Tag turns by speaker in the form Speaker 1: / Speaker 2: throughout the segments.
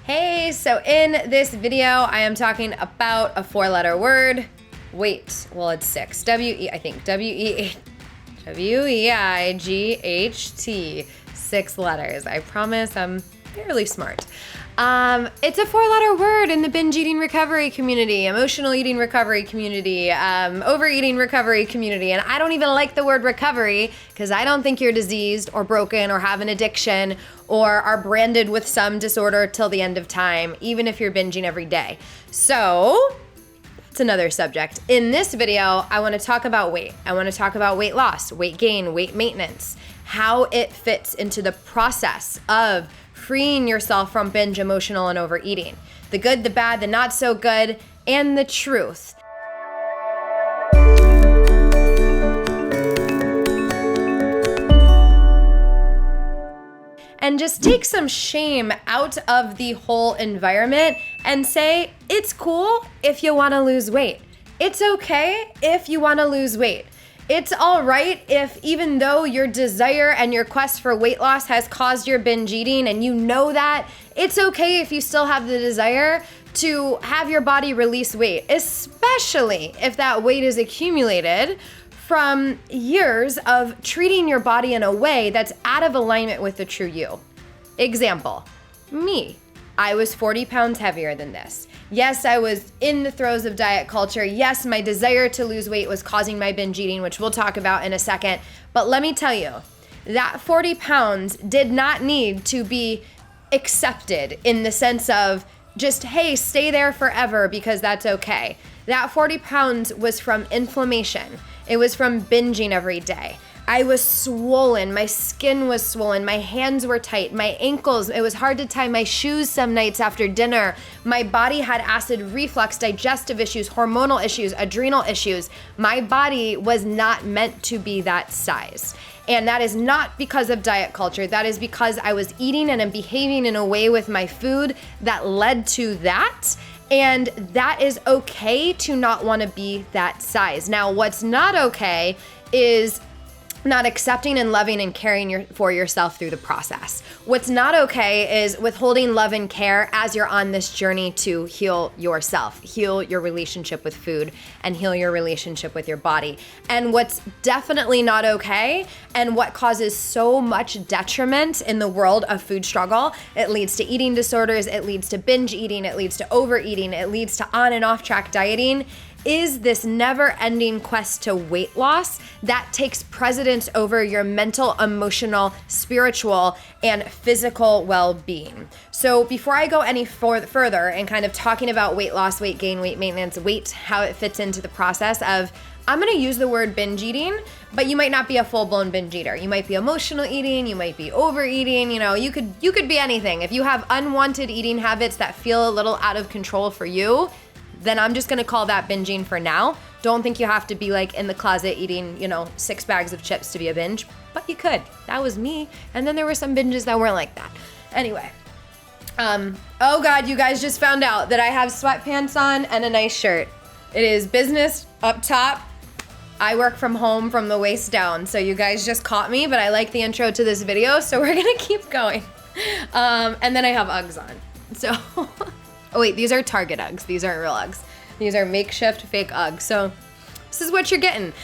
Speaker 1: Hey, so in this video, I am talking about a 4-letter word. Wait, well, it's 6. I think. W-E-I-G-H-T. 6 letters. I promise I'm fairly smart. It's a 4-letter word in the binge eating recovery community, emotional eating recovery community, overeating recovery community. And I don't even like the word recovery because I don't think you're diseased or broken or have an addiction or are branded with some disorder till the end of time, even if you're binging every day. So that's another subject. In this video, I want to talk about weight. I want to talk about weight loss, weight gain, weight maintenance, how it fits into the process of freeing yourself from binge, emotional, and overeating. The good, the bad, the not so good, and the truth. And just take some shame out of the whole environment and say, it's cool if you want to lose weight. It's okay if you want to lose weight. It's all right if, even though your desire and your quest for weight loss has caused your binge eating and you know that, it's okay if you still have the desire to have your body release weight, especially if that weight is accumulated from years of treating your body in a way that's out of alignment with the true you. Example, me. I was 40 pounds heavier than this. Yes, I was in the throes of diet culture. Yes, my desire to lose weight was causing my binge eating, which we'll talk about in a second. But let me tell you, that 40 pounds did not need to be accepted in the sense of just, hey, stay there forever because that's okay. That 40 pounds was from inflammation. It was from binging every day. I was swollen, my skin was swollen, my hands were tight, my ankles, it was hard to tie my shoes some nights after dinner. My body had acid reflux, digestive issues, hormonal issues, adrenal issues. My body was not meant to be that size. And that is not because of diet culture. That is because I was eating and behaving in a way with my food that led to that. And that is okay to not want to be that size. Now, what's not okay is not accepting and loving and caring for yourself through the process. What's not okay is withholding love and care as you're on this journey to heal yourself, heal your relationship with food, and heal your relationship with your body. And what's definitely not okay, and what causes so much detriment in the world of food struggle, it leads to eating disorders, it leads to binge eating, it leads to overeating, it leads to on and off track dieting, is this never-ending quest to weight loss that takes precedence over your mental, emotional, spiritual, and physical well-being. So before I go any further and kind of talking about weight loss, weight gain, weight maintenance, weight, how it fits into the process of, I'm gonna use the word binge eating, but you might not be a full-blown binge eater. You might be emotional eating, you might be overeating, you could be anything. If you have unwanted eating habits that feel a little out of control for you, then I'm just gonna call that binging for now. Don't think you have to be like in the closet eating, 6 bags of chips to be a binge, but you could. That was me. And then there were some binges that weren't like that. Anyway, oh God, you guys just found out that I have sweatpants on and a nice shirt. It is business up top. I work from home from the waist down, so you guys just caught me, but I like the intro to this video, so we're gonna keep going. And then I have Uggs on, so. Oh wait, these are Target Uggs. These aren't real Uggs. These are makeshift fake Uggs. So this is what you're getting.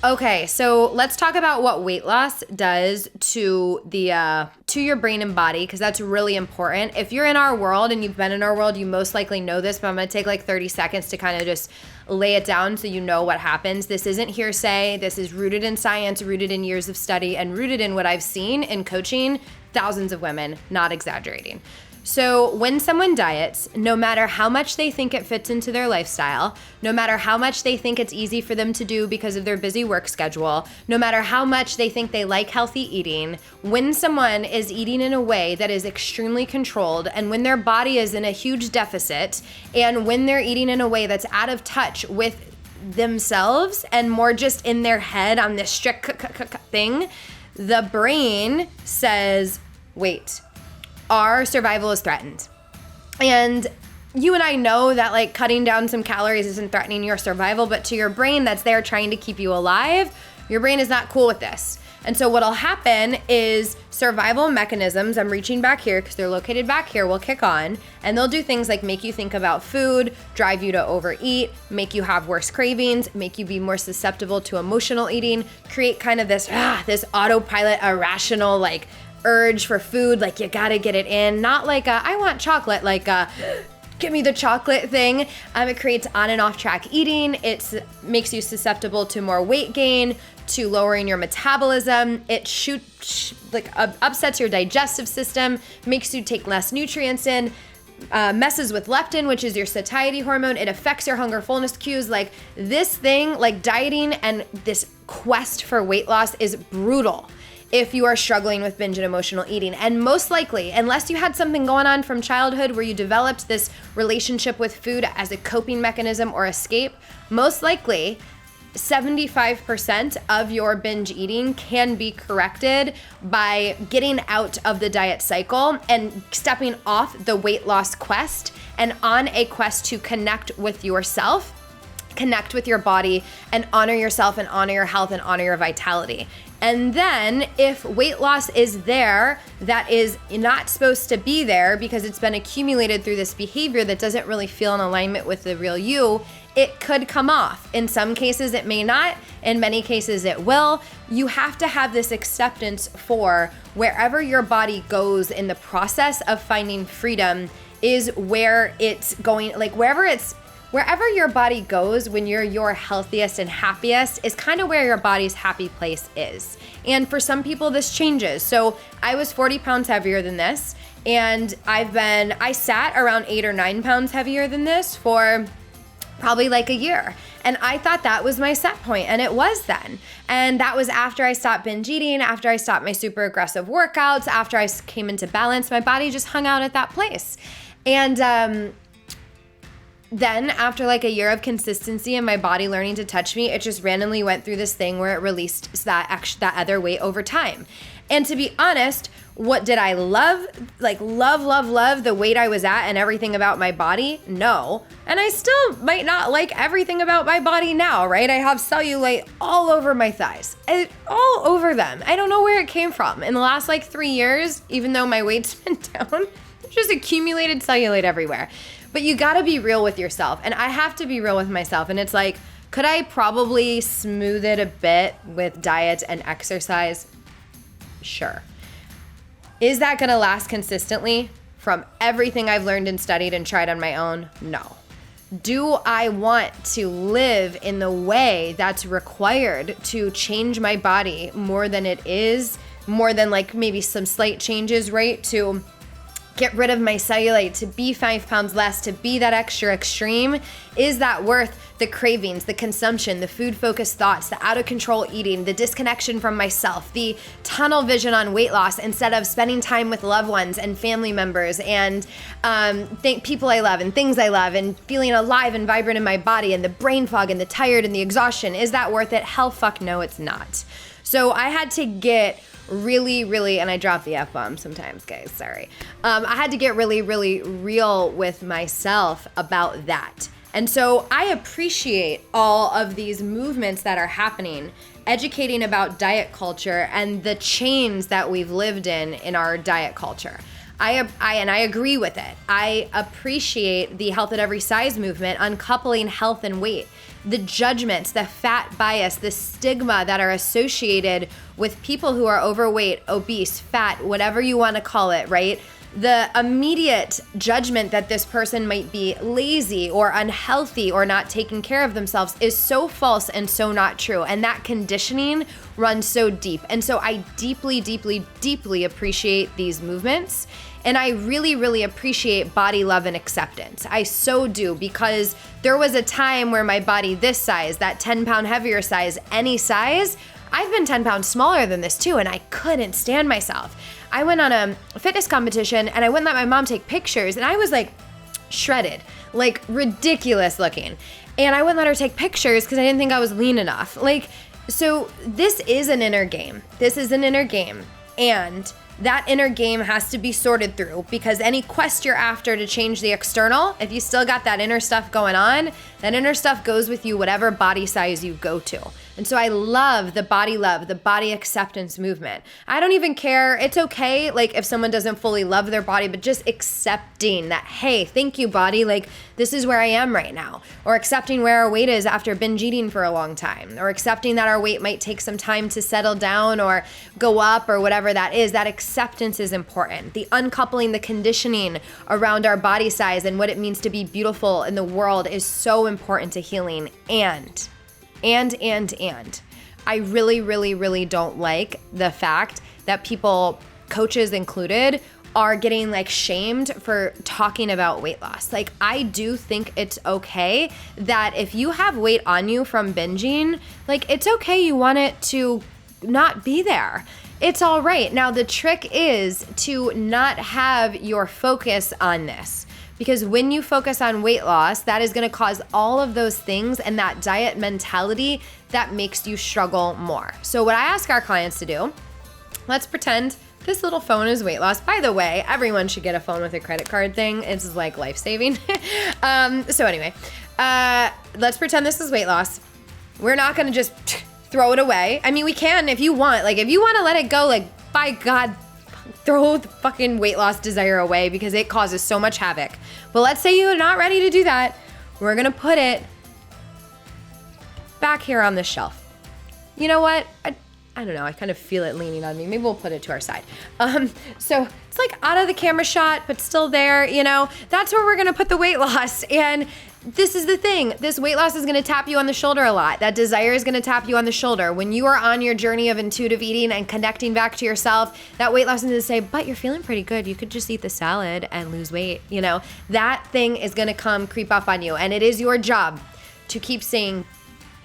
Speaker 1: Okay, so let's talk about what weight loss does to your brain and body, because that's really important. If you're in our world and you've been in our world, you most likely know this, but I'm gonna take like 30 seconds to kind of just lay it down so you know what happens. This isn't hearsay. This is rooted in science, rooted in years of study, and rooted in what I've seen in coaching thousands of women, not exaggerating. So when someone diets, no matter how much they think it fits into their lifestyle, no matter how much they think it's easy for them to do because of their busy work schedule, no matter how much they think they like healthy eating, when someone is eating in a way that is extremely controlled, and when their body is in a huge deficit, and when they're eating in a way that's out of touch with themselves and more just in their head on this strict thing, the brain says, wait, our survival is threatened. And you and I know that like cutting down some calories isn't threatening your survival, but to your brain that's there trying to keep you alive, your brain is not cool with this. And so what'll happen is survival mechanisms, I'm reaching back here because they're located back here, will kick on, and they'll do things like make you think about food, drive you to overeat, make you have worse cravings, make you be more susceptible to emotional eating, create kind of this autopilot, irrational like urge for food, like you gotta get it in, not like I want chocolate, like give me the chocolate thing. It creates on and off track eating. It makes you susceptible to more weight gain, to lowering your metabolism. It upsets your digestive system, makes you take less nutrients in, messes with leptin, which is your satiety hormone. It affects your hunger fullness cues. Like this thing, like dieting and this quest for weight loss is brutal if you are struggling with binge and emotional eating. And most likely, unless you had something going on from childhood where you developed this relationship with food as a coping mechanism or escape, most likely 75% of your binge eating can be corrected by getting out of the diet cycle and stepping off the weight loss quest and on a quest to connect with yourself, connect with your body, and honor yourself and honor your health and honor your vitality. And then if weight loss is there that is not supposed to be there because it's been accumulated through this behavior that doesn't really feel in alignment with the real you, it could come off. In some cases it may not, in many cases it will. You have to have this acceptance for wherever your body goes in the process of finding freedom is where it's going, like wherever your body goes when you're your healthiest and happiest is kind of where your body's happy place is. And for some people this changes. So I was 40 pounds heavier than this, and I sat around 8 or 9 pounds heavier than this for probably like a year. And I thought that was my set point, and it was then. And that was after I stopped binge eating, after I stopped my super aggressive workouts, after I came into balance. My body just hung out at that place. And then after like a year of consistency and my body learning to touch me, it just randomly went through this thing where it released that other weight over time. And to be honest, what did I love? Like love the weight I was at and everything about my body? No. And I still might not like everything about my body now, right? I have cellulite all over my thighs, all over them. I don't know where it came from. In the last like 3 years, even though my weight's been down, there's just accumulated cellulite everywhere. But you gotta be real with yourself. And I have to be real with myself. And it's like, could I probably smooth it a bit with diet and exercise? Sure. Is that gonna last consistently from everything I've learned and studied and tried on my own? No. Do I want to live in the way that's required to change my body more than it is, more than like maybe some slight changes, right? To get rid of my cellulite, to be 5 pounds less, to be that extra extreme? Is that worth the cravings, the consumption, the food-focused thoughts, the out-of-control eating, the disconnection from myself, the tunnel vision on weight loss instead of spending time with loved ones and family members and people I love and things I love and feeling alive and vibrant in my body and the brain fog and the tired and the exhaustion? Is that worth it? Hell fuck no, it's not. So I had to get really, and I drop the F-bomb sometimes, guys, sorry. I had to get really real with myself about that. And so I appreciate all of these movements that are happening, educating about diet culture and the chains that we've lived in our diet culture. I agree with it. I appreciate the health at every size movement, uncoupling health and weight, the judgments, the fat bias, the stigma that are associated with people who are overweight, obese, fat, whatever you want to call it, right? The immediate judgment that this person might be lazy or unhealthy or not taking care of themselves is so false and so not true. And that conditioning runs so deep. And so I deeply appreciate these movements. And I really appreciate body love and acceptance. I so do, because there was a time where my body this size, that 10-pound heavier size, any size, I've been 10 pounds smaller than this too, and I couldn't stand myself. I went on a fitness competition and I wouldn't let my mom take pictures, and I was like shredded, like ridiculous looking. And I wouldn't let her take pictures because I didn't think I was lean enough. So this is an inner game. This is an inner game. And that inner game has to be sorted through, because any quest you're after to change the external, if you still got that inner stuff going on, that inner stuff goes with you whatever body size you go to. And so I love, the body acceptance movement. I don't even care. It's okay, like, if someone doesn't fully love their body, but just accepting that, hey, thank you, body. Like, this is where I am right now. Or accepting where our weight is after binge eating for a long time. Or accepting that our weight might take some time to settle down or go up or whatever that is. That acceptance is important. The uncoupling, the conditioning around our body size and what it means to be beautiful in the world is so important to healing. And I really don't like the fact that people, coaches included, are getting like shamed for talking about weight loss. Like, I do think it's okay that if you have weight on you from binging, like, it's okay you want it to not be there. It's all right. Now, the trick is to not have your focus on this. Because when you focus on weight loss, that is going to cause all of those things and that diet mentality that makes you struggle more. So what I ask our clients to do, let's pretend this little phone is weight loss. By the way, everyone should get a phone with a credit card thing. It's like life-saving. So anyway, let's pretend this is weight loss. We're not going to just throw it away. I mean, we can if you want. Like, if you want to let it go, like, by God, throw the fucking weight loss desire away because it causes so much havoc. But let's say you're not ready to do that. We're going to put it back here on the shelf. You know what? I don't know. I kind of feel it leaning on me. Maybe we'll put it to our side. So it's like out of the camera shot, but still there, you know, that's where we're going to put the weight loss. And this is the thing. This weight loss is going to tap you on the shoulder a lot. That desire is going to tap you on the shoulder. When you are on your journey of intuitive eating and connecting back to yourself, that weight loss is going to say, but you're feeling pretty good. You could just eat the salad and lose weight. You know, that thing is going to come creep up on you. And it is your job to keep saying,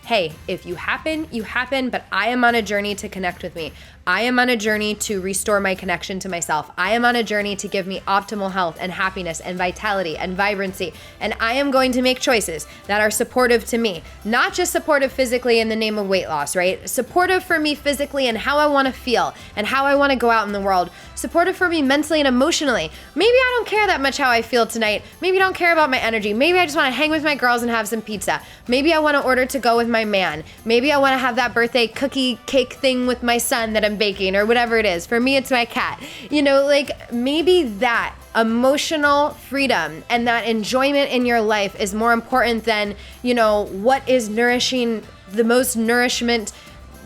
Speaker 1: hey, if you happen, you happen, but I am on a journey to connect with me. I am on a journey to restore my connection to myself. I am on a journey to give me optimal health and happiness and vitality and vibrancy. And I am going to make choices that are supportive to me, not just supportive physically in the name of weight loss, right? Supportive for me physically and how I want to feel and how I want to go out in the world. Supportive for me mentally and emotionally. Maybe I don't care that much how I feel tonight. Maybe I don't care about my energy. Maybe I just want to hang with my girls and have some pizza. Maybe I want to order to go with my man. Maybe I want to have that birthday cookie cake thing with my son that I'm baking or whatever it is. For me, it's my cat. You know, like, maybe that emotional freedom and that enjoyment in your life is more important than, you know, what is nourishing, the most nourishment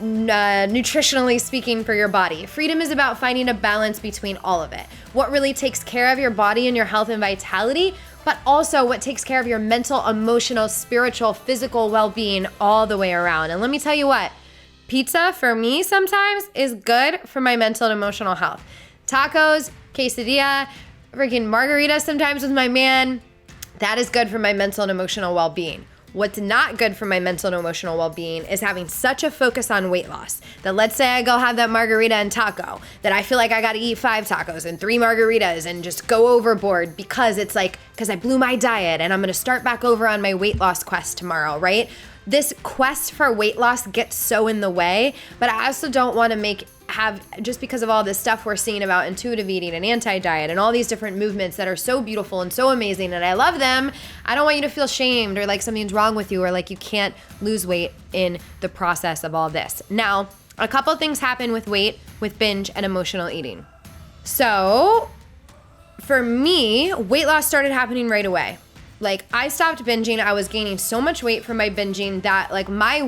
Speaker 1: nutritionally speaking for your body. Freedom is about finding a balance between all of it. What really takes care of your body and your health and vitality, but also what takes care of your mental, emotional, spiritual, physical well-being all the way around. And let me tell you what, pizza for me sometimes is good for my mental and emotional health. Tacos, quesadilla, freaking margarita sometimes with my man, that is good for my mental and emotional well-being. What's not good for my mental and emotional well-being is having such a focus on weight loss that, let's say I go have that margarita and taco, that I feel like I got to eat 5 tacos and 3 margaritas and just go overboard because it's like, because I blew my diet and I'm going to start back over on my weight loss quest tomorrow, right? This quest for weight loss gets so in the way, but I also don't want to just because of all this stuff we're seeing about intuitive eating and anti-diet and all these different movements that are so beautiful and so amazing and I love them, I don't want you to feel shamed or like something's wrong with you or like you can't lose weight in the process of all this. Now, a couple things happen with weight, with binge and emotional eating. So for me, weight loss started happening right away. Like, I stopped binging. I was gaining so much weight from my binging that like my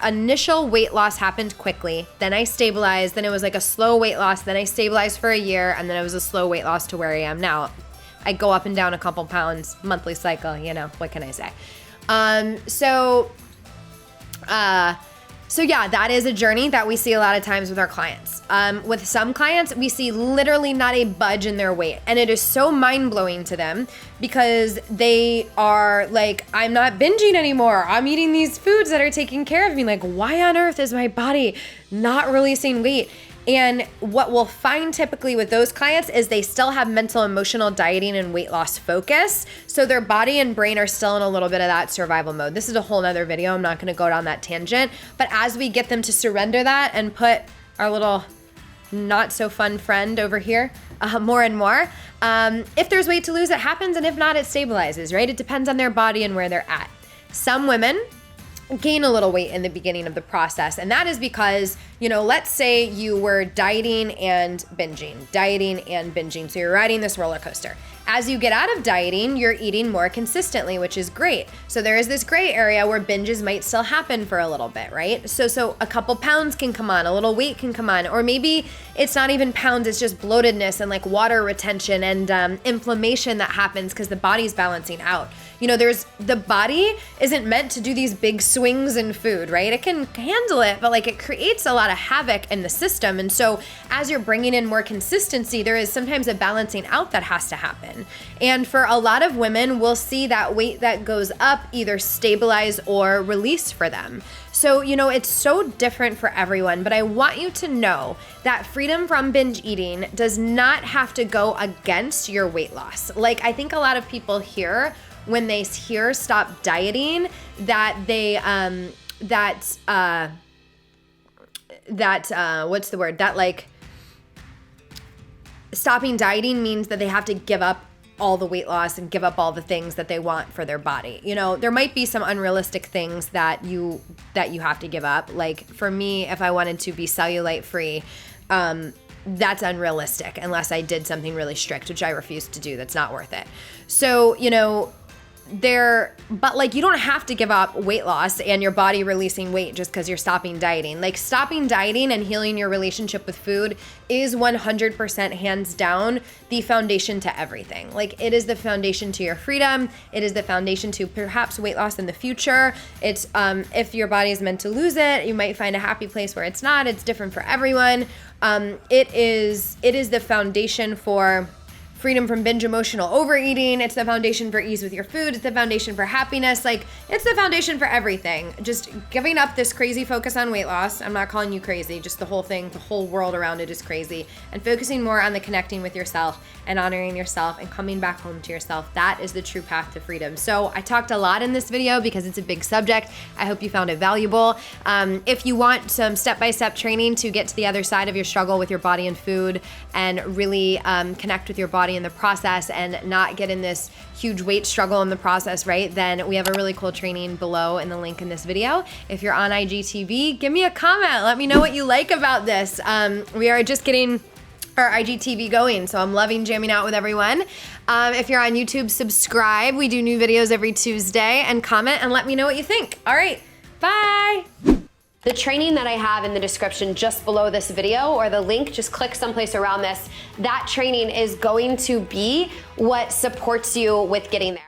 Speaker 1: initial weight loss happened quickly. Then I stabilized. Then it was like a slow weight loss. Then I stabilized for a year. And then it was a slow weight loss to where I am now. I go up and down a couple pounds, monthly cycle, you know, what can I say? So yeah, that is a journey that we see a lot of times with our clients. With some clients, we see literally not a budge in their weight. And it is so mind-blowing to them because they are like, I'm not binging anymore. I'm eating these foods that are taking care of me. Like, why on earth is my body not releasing weight? And what we'll find typically with those clients is they still have mental, emotional dieting and weight loss focus. So their body and brain are still in a little bit of that survival mode. This is a whole nother video. I'm not going to go down that tangent. But as we get them to surrender that and put our little not so fun friend over here more and more, if there's weight to lose, it happens. And if not, it stabilizes, right? It depends on their body and where they're at. Some women gain a little weight in the beginning of the process. And that is because, you know, let's say you were dieting and binging. So you're riding this roller coaster. As you get out of dieting, you're eating more consistently, which is great. So there is this gray area where binges might still happen for a little bit, right? So a couple pounds can come on, a little weight can come on, or maybe it's not even pounds, it's just bloatedness and like water retention and inflammation that happens because the body's balancing out. You know, the body isn't meant to do these big swings in food, right? It can handle it, but like it creates a lot of havoc in the system. And so as you're bringing in more consistency, there is sometimes a balancing out that has to happen. And for a lot of women, we'll see that weight that goes up either stabilize or release for them. So, you know, it's so different for everyone, but I want you to know that freedom from binge eating does not have to go against your weight loss. Like, I think a lot of people hear when they hear stop dieting that they, what's the word? That like stopping dieting means that they have to give up all the weight loss and give up all the things that they want for their body. You know, there might be some unrealistic things that you have to give up. Like for me, if I wanted to be cellulite free, that's unrealistic unless I did something really strict, which I refuse to do. That's not worth it. So, you know, but like you don't have to give up weight loss and your body releasing weight just because you're stopping dieting. Like stopping dieting and healing your relationship with food is 100% hands down the foundation to everything. Like it is the foundation to your freedom. It is the foundation to perhaps weight loss in the future. It's if your body is meant to lose it, you might find a happy place where it's not. It's different for everyone. It is the foundation for freedom from binge emotional overeating. It's the foundation for ease with your food. It's the foundation for happiness. Like it's the foundation for everything. Just giving up this crazy focus on weight loss. I'm not calling you crazy, just the whole thing, the whole world around it is crazy. And focusing more on the connecting with yourself and honoring yourself and coming back home to yourself. That is the true path to freedom. So I talked a lot in this video because it's a big subject. I hope you found it valuable. If you want some step-by-step training to get to the other side of your struggle with your body and food and really connect with your body in the process and not get in this huge weight struggle in the process, right? Then we have a really cool training below in the link in this video. If you're on IGTV, give me a comment. Let me know what you like about this. We are just getting our IGTV going, so I'm loving jamming out with everyone. If you're on YouTube, subscribe. We do new videos every Tuesday, and comment and let me know what you think. All right, bye. The training that I have in the description just below this video, or the link, just click someplace around this, that training is going to be what supports you with getting there.